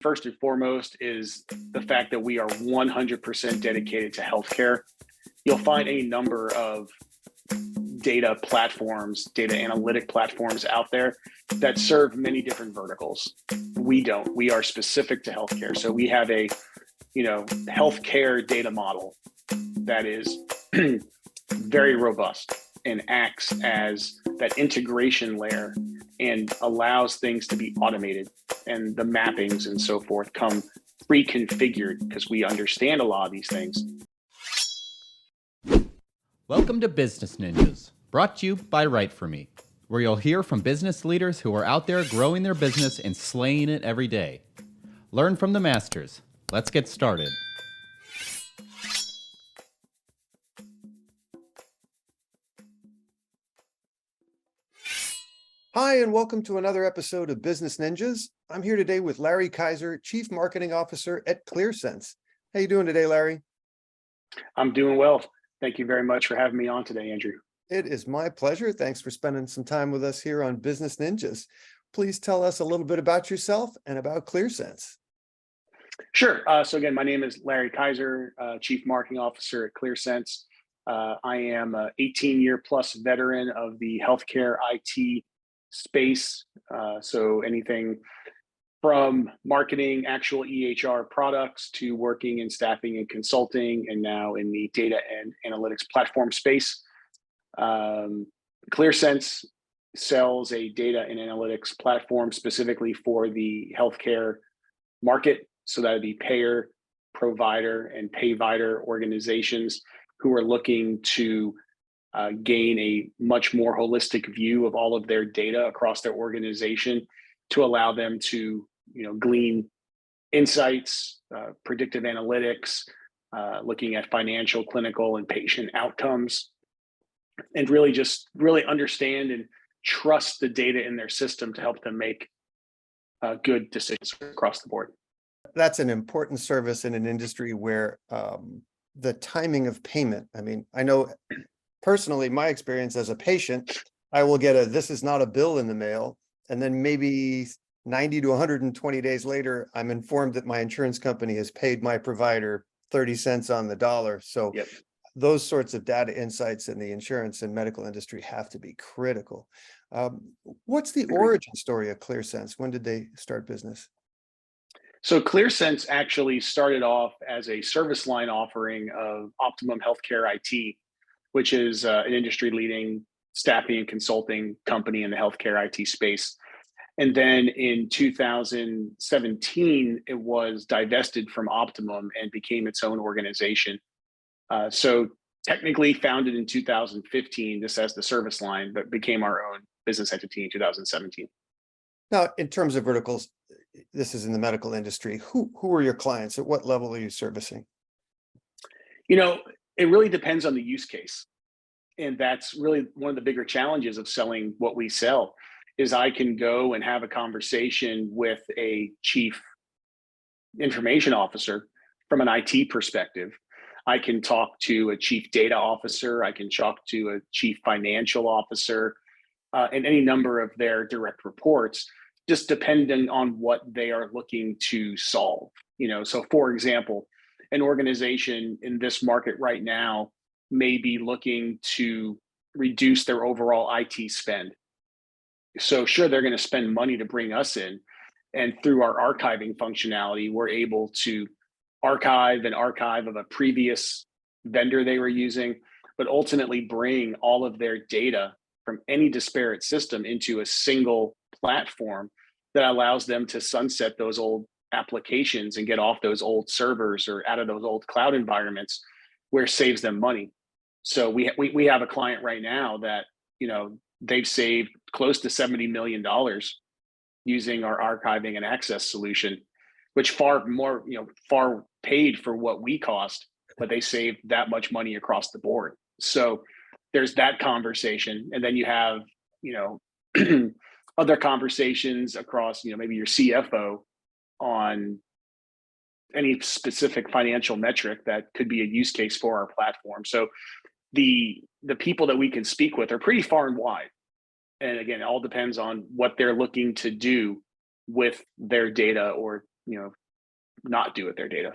First and foremost is the fact that we are 100% dedicated to healthcare. You'll find a number of data platforms, data analytic platforms out there that serve many different verticals. We don't. We are specific to healthcare. So we have a, healthcare data model that is very robust and acts as that integration layer and allows things to be automated, and the mappings and so forth come pre-configured because we understand a lot of these things. Welcome to Business Ninjas, brought to you by WriteForMe, where you'll hear from business leaders who are out there growing their business and slaying it every day. Learn from the masters. Let's get started. Hi, and welcome to another episode of Business Ninjas. I'm here today with Larry Kaiser, Chief Marketing Officer at Clearsense. How you doing today, Larry? I'm doing well. Thank you very much for having me on today, Andrew. It is my pleasure. Thanks for spending some time with us here on Business Ninjas. Please tell us a little bit about yourself and about Clearsense. Sure. So again, my name is Larry Kaiser, Chief Marketing Officer at Clearsense. I am an 18-year plus veteran of the healthcare IT space. So anything from marketing actual EHR products to working in staffing and consulting, and now in the data and analytics platform space. Clearsense sells a data and analytics platform specifically for the healthcare market. So that would be payer, provider, and payvider organizations who are looking to gain a much more holistic view of all of their data across their organization to allow them to, glean insights, predictive analytics, looking at financial, clinical, and patient outcomes, and really understand and trust the data in their system to help them make good decisions across the board. That's an important service in an industry where the timing of payment, I know personally, my experience as a patient, I will get this is not a bill in the mail. And then maybe 90 to 120 days later, I'm informed that my insurance company has paid my provider 30 cents on the dollar. So Yep. Those sorts of data insights in the insurance and medical industry have to be critical. What's the origin story of Clearsense? When did they start business? So Clearsense actually started off as a service line offering of Optimum Healthcare IT, which is an industry-leading staffing and consulting company in the healthcare IT space. And then in 2017, it was divested from Optimum and became its own organization. So technically founded in 2015, this as the service line, but became our own business entity in 2017. Now, in terms of verticals, this is in the medical industry. Who are your clients? At what level are you servicing? It really depends on the use case. And that's really one of the bigger challenges of selling what we sell is I can go and have a conversation with a chief information officer from an IT perspective. I can talk to a chief data officer. I can talk to a chief financial officer and any number of their direct reports, just depending on what they are looking to solve. So for example, an organization in this market right now may be looking to reduce their overall IT spend. So sure, they're going to spend money to bring us in. And through our archiving functionality, we're able to archive of a previous vendor they were using, but ultimately bring all of their data from any disparate system into a single platform that allows them to sunset those old applications and get off those old servers or out of those old cloud environments, where it saves them money. So we have a client right now that, they've saved close to $70 million using our archiving and access solution, which far paid for what we cost, but they saved that much money across the board. So there's that conversation. And then you have, other conversations across, maybe your CFO on any specific financial metric that could be a use case for our platform. So the people that we can speak with are pretty far and wide. And again, it all depends on what they're looking to do with their data or not do with their data.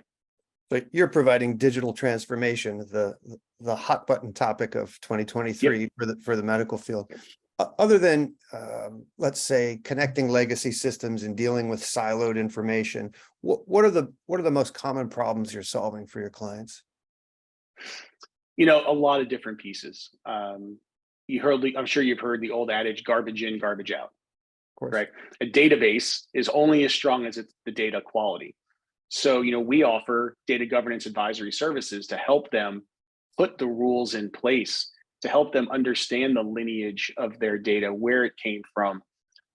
So you're providing digital transformation, the hot button topic of 2023 for the medical field. Other than, let's say, connecting legacy systems and dealing with siloed information, what are the most common problems you're solving for your clients? A lot of different pieces. I'm sure you've heard the old adage, garbage in, garbage out, Of course. right? A database is only as strong as the data quality. So, we offer data governance advisory services to help them put the rules in place, to help them understand the lineage of their data, where it came from,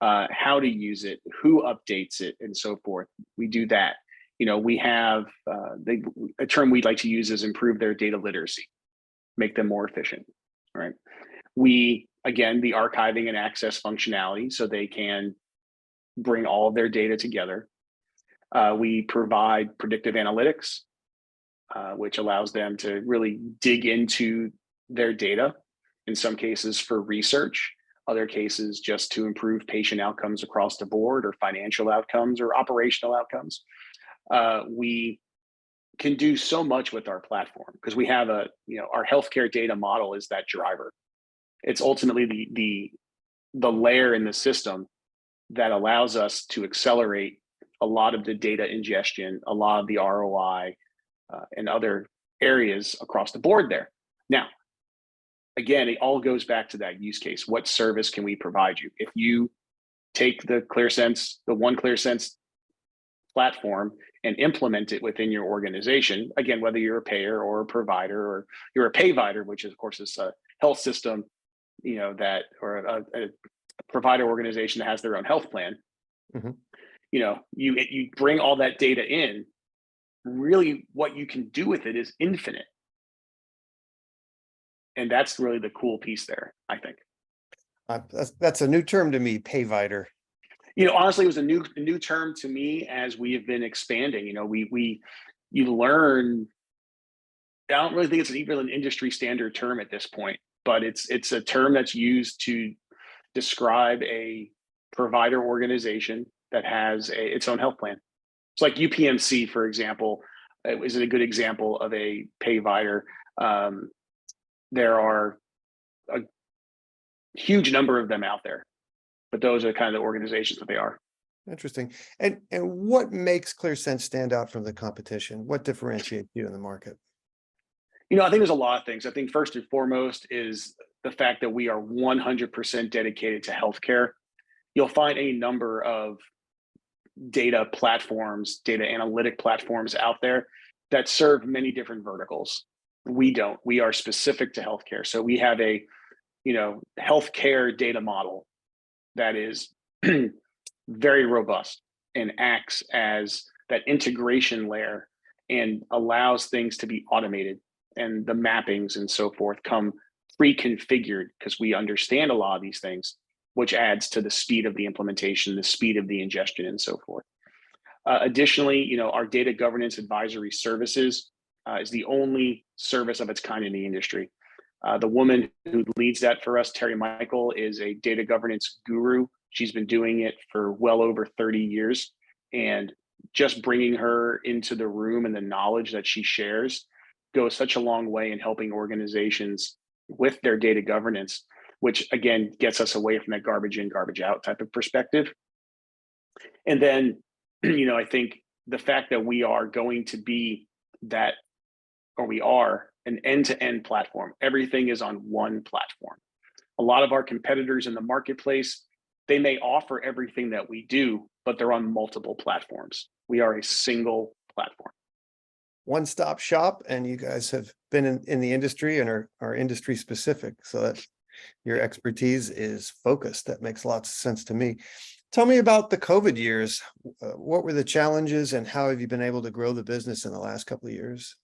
how to use it, who updates it, and so forth. We do that. We have a term we'd like to use is improve their data literacy, make them more efficient, right? Again, the archiving and access functionality, so they can bring all of their data together. We provide predictive analytics, which allows them to really dig into their data, in some cases for research, other cases just to improve patient outcomes across the board, or financial outcomes, or operational outcomes. We can do so much with our platform because we have our healthcare data model is that driver. It's ultimately the layer in the system that allows us to accelerate a lot of the data ingestion, a lot of the ROI, and other areas across the board there. Now, again, it all goes back to that use case. What service can we provide you? If you take the one Clearsense platform and implement it within your organization, again, whether you're a payer or a provider, or you're a payvider, which is, of course, is a health system, or a provider organization that has their own health plan. Mm-hmm. You bring all that data in, really what you can do with it is infinite. And that's really the cool piece there, I think. That's a new term to me, payvider. Honestly, it was a new term to me as we have been expanding. You learn. I don't really think it's even an industry standard term at this point, but it's a term that's used to describe a provider organization that has its own health plan. It's like UPMC, for example, is a good example of a payvider. There are a huge number of them out there, but those are kind of the organizations that they are. Interesting. And what makes Clearsense stand out from the competition? What differentiates you in the market? I think there's a lot of things. I think first and foremost is the fact that we are 100% dedicated to healthcare. You'll find a number of data platforms, data analytic platforms out there that serve many different verticals. We don't. We are specific to healthcare. So we have a, healthcare data model that is very robust and acts as that integration layer and allows things to be automated, and the mappings and so forth come pre-configured because we understand a lot of these things, which adds to the speed of the implementation, the speed of the ingestion, and so forth. Additionally, our data governance advisory services is the only service of its kind in the industry. The woman who leads that for us, Terry Michael, is a data governance guru. She's been doing it for well over 30 years. And just bringing her into the room and the knowledge that she shares goes such a long way in helping organizations with their data governance, which again gets us away from that garbage in, garbage out type of perspective. And then, I think the fact that we are going to be that, or we are an end-to-end platform. Everything is on one platform. A lot of our competitors in the marketplace, they may offer everything that we do, but they're on multiple platforms. We are a single platform. One-stop shop, and you guys have been in the industry and are industry specific, so that your expertise is focused. That makes lots of sense to me. Tell me about the COVID years. What were the challenges, and how have you been able to grow the business in the last couple of years?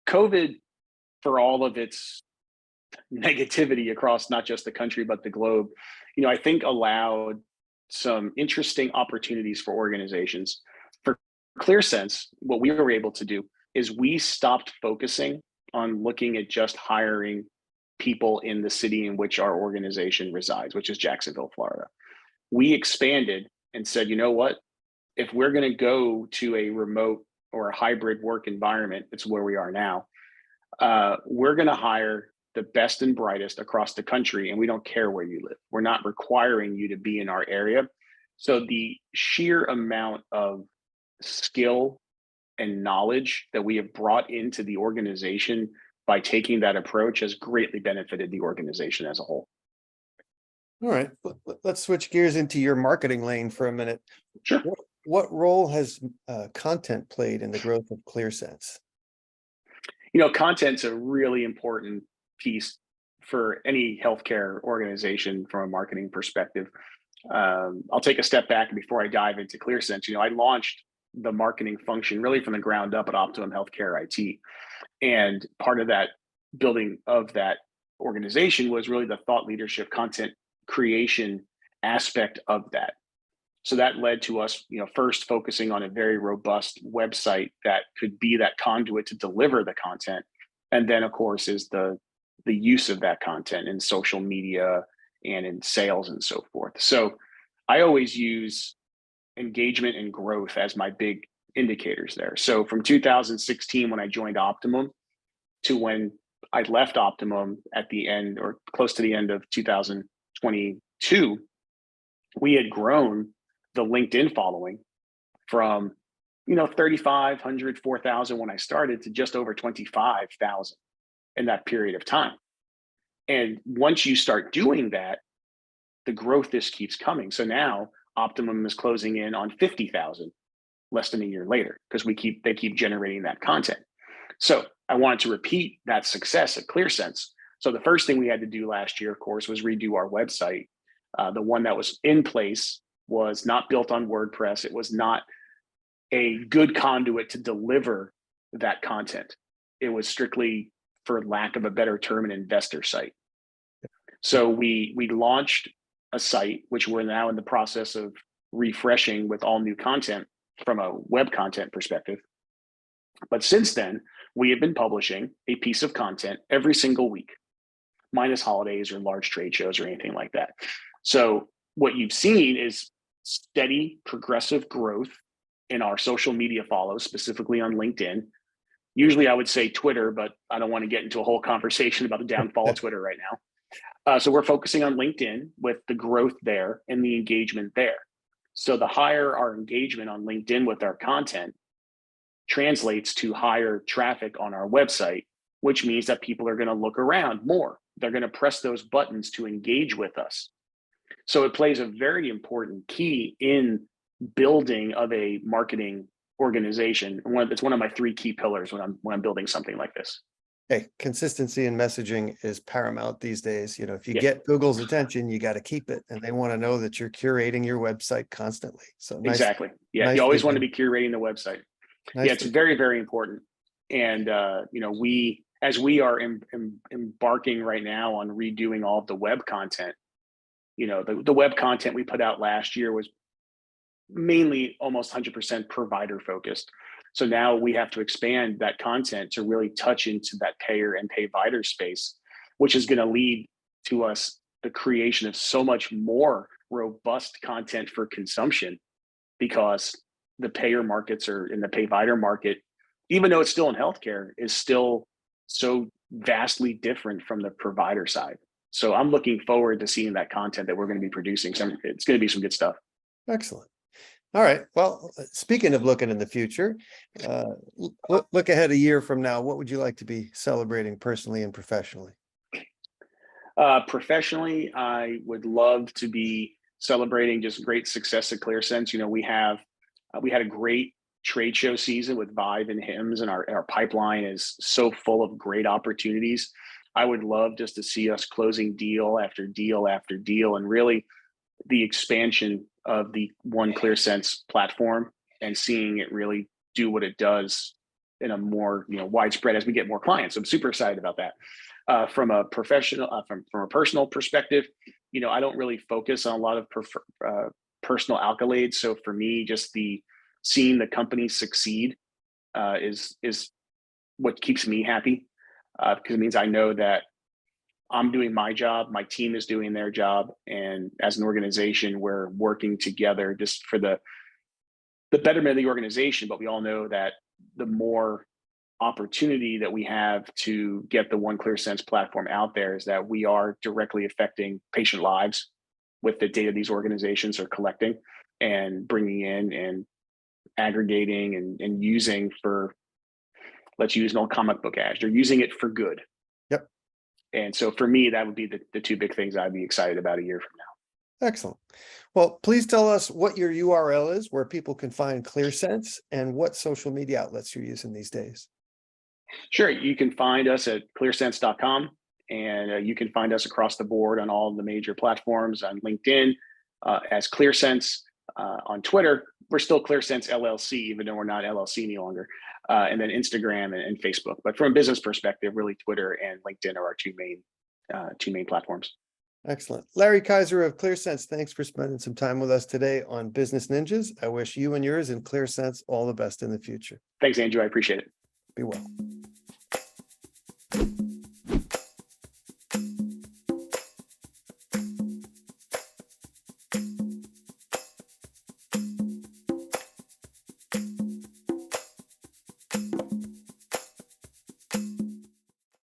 COVID, for all of its negativity across not just the country, but the globe, I think allowed some interesting opportunities for organizations. For Clearsense, what we were able to do is we stopped focusing on looking at just hiring people in the city in which our organization resides, which is Jacksonville, Florida. We expanded and said, you know what? if we're going to go to a remote or a hybrid work environment, it's where we are now. We're going to hire the best and brightest across the country, and we don't care where you live. We're not requiring you to be in our area. So the sheer amount of skill and knowledge that we have brought into the organization by taking that approach has greatly benefited the organization as a whole. All right, let's switch gears into your marketing lane for a minute. Sure. What role has content played in the growth of Clearsense? Content's a really important piece for any healthcare organization from a marketing perspective. I'll take a step back before I dive into Clearsense. I launched the marketing function really from the ground up at Optimum Healthcare IT. And part of that building of that organization was really the thought leadership content creation aspect of that. So that led to us, first focusing on a very robust website that could be that conduit to deliver the content. And then, of course, is the use of that content in social media and in sales and so forth. So I always use engagement and growth as my big indicators there. So from 2016, when I joined Optimum, to when I left Optimum at the end or close to the end of 2022, we had grown the LinkedIn following from 3,500, 4,000 when I started to just over 25,000 in that period of time. And once you start doing that, the growth just keeps coming. So now Optimum is closing in on 50,000 less than a year later because they keep generating that content. So I wanted to repeat that success at Clearsense. So the first thing we had to do last year, of course, was redo our website. The one that was in place was not built on WordPress. It was not a good conduit to deliver that content. It was strictly, for lack of a better term, an investor site. So we launched a site, which we're now in the process of refreshing with all new content from a web content perspective. But since then, we have been publishing a piece of content every single week, minus holidays or large trade shows or anything like that. So what you've seen is steady, progressive growth in our social media follows, specifically on LinkedIn. Usually I would say Twitter, but I don't want to get into a whole conversation about the downfall of Twitter right now. So we're focusing on LinkedIn with the growth there and the engagement there. So the higher our engagement on LinkedIn with our content translates to higher traffic on our website, which means that people are going to look around more. They're going to press those buttons to engage with us. So it plays a very important key in building of a marketing organization. It's one of my three key pillars when I'm building something like this. Hey, consistency in messaging is paramount these days. If you get Google's attention, you got to keep it, and they want to know that you're curating your website constantly. So exactly. Yeah. You always want to be curating the website. Yeah. It's very, very important. And, as we are embarking right now on redoing all of the web content, the web content we put out last year was mainly almost 100% provider focused. So now we have to expand that content to really touch into that payer and payvider space, which is going to lead to us the creation of so much more robust content for consumption, because the payer markets are in the payvider market, even though it's still in healthcare, is still so vastly different from the provider side. So I'm looking forward to seeing that content that we're going to be producing. It's going to be some good stuff. Excellent. All right. Well, speaking of looking in the future, look ahead a year from now. What would you like to be celebrating personally and professionally? Professionally, I would love to be celebrating just great success at Clearsense. We had a great trade show season with Vive and HIMSS, and our pipeline is so full of great opportunities. I would love just to see us closing deal after deal after deal, and really the expansion of the One Clearsense platform and seeing it really do what it does in a more widespread as we get more clients. I'm super excited about that. From a professional, from a personal perspective, I don't really focus on a lot of personal accolades. So for me, just seeing the company succeed is what keeps me happy, because it means I know that I'm doing my job, my team is doing their job, and as an organization, we're working together just for the the betterment of the organization, but we all know that the more opportunity that we have to get the One Clearsense platform out there is that we are directly affecting patient lives with the data these organizations are collecting and bringing in and aggregating and using for, let's use an old comic book adage, they're using it for good. Yep. And so for me, that would be the two big things I'd be excited about a year from now. Excellent. Well, please tell us what your URL is, where people can find Clearsense, and what social media outlets you're using these days. Sure. You can find us at clearsense.com, and you can find us across the board on all the major platforms, on LinkedIn as Clearsense, on Twitter. We're still Clearsense LLC, even though we're not LLC any longer, and then Instagram and Facebook. But from a business perspective, really Twitter and LinkedIn are our two main platforms. Excellent. Larry Kaiser of Clearsense, thanks for spending some time with us today on Business Ninjas. I wish you and yours and Clearsense all the best in the future. Thanks, Andrew. I appreciate it. Be well.